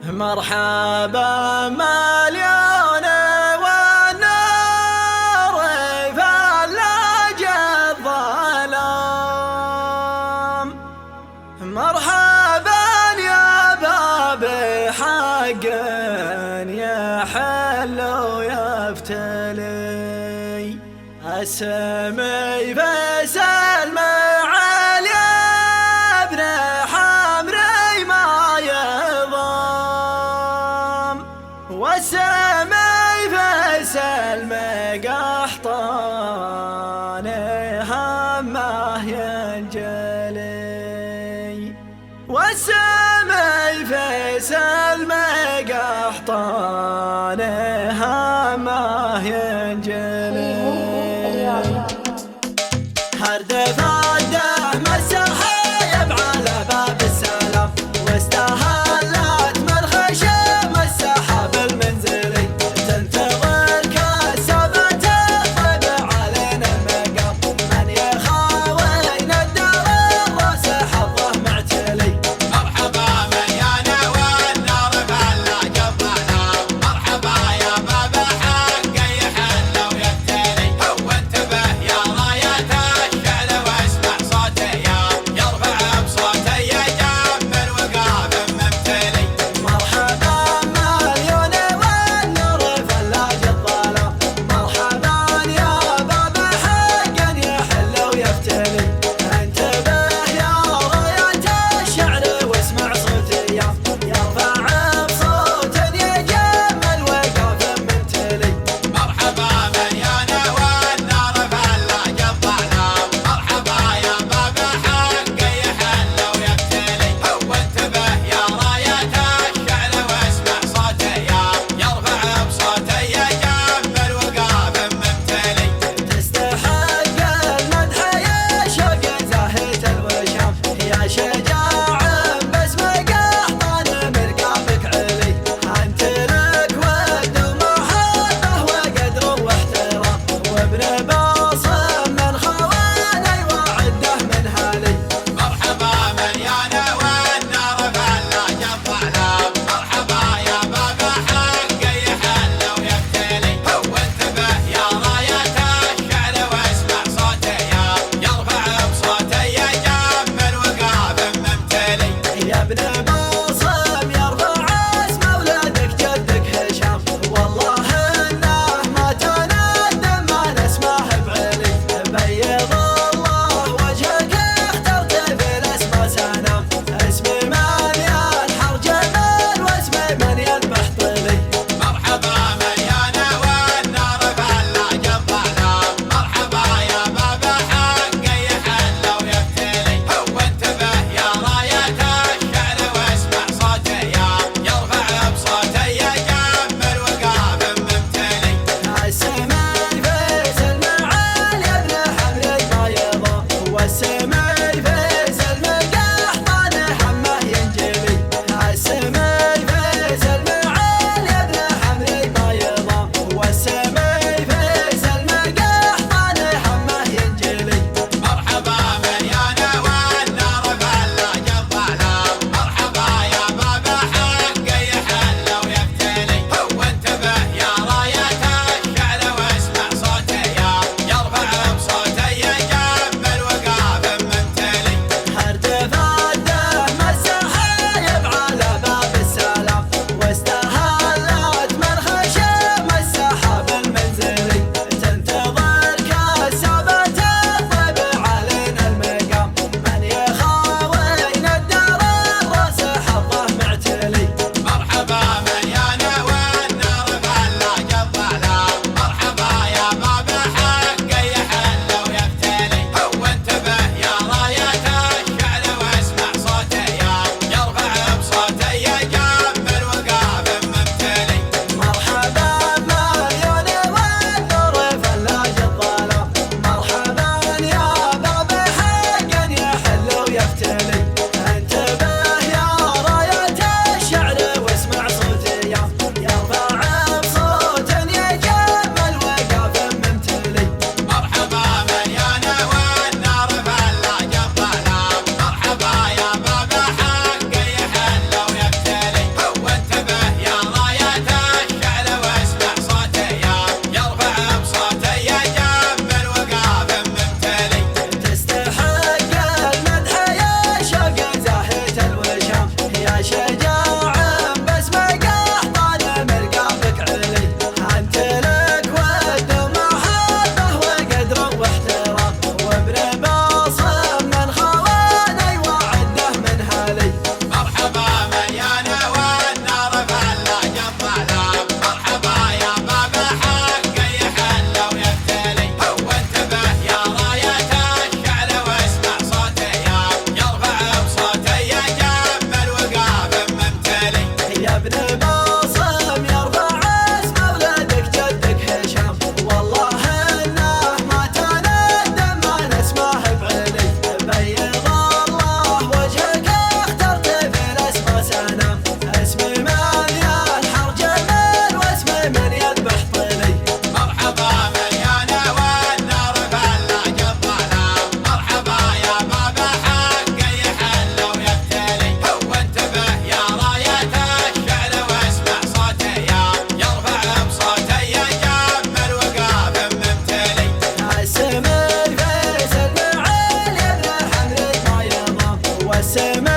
مرحبا مليون والنار فلاج الظلام، مرحبا يا باب حق يحل ويفتلي، السمي فيصل مع الابن حمري ما يضام، والسمي فيصل مقحطان همه ينجلي، والسمي فيصل مقحطان همه ينجلي. هردف عده مسحيب على باب السلام، واستهلت من خشم السحاب المنزلي، تنتظر كسبة تطلب علينا المقام، من يخاوينا الدار الراس حظه معتلي. مرحبا مليانة والنار فلاج الظلام، مرحبا يا باب حق يحل ويفتلي، هو انتبه يا راية الشعل واسمع صوته يرفع بصوته يجمل وقاب ممتلي. مرحبا مليون والنار فلاج الظلام، مرحبا يا باب حق يحل ويفتلي، انتبه يا راية الشعر واسمع صوتي يرفع بصوت يجمل وقاب ممتلي. مرحبا مليانة والنار فلاج الظلام، مرحبا يا باب حق يحل ويفتلي، هو انتبه يا راية الشعل واسمع صوته يرفع بصوته يجمل وقاب ممتلي. تستحق المدح يا شوق زاهية الوشام، يا شجاع باسم قحطان مرقابك علي، انت لك ود ومحبه وقدر واحترام، وابن باصم من خواني وعده من هالي. مرحبا مليانة والنار فلاج الظلام، مرحبا يا باب حق يحل ويفتلي، هو انتبه يا راية الشعل واسمع صوته يرفع بصوته يجمل وقاب سما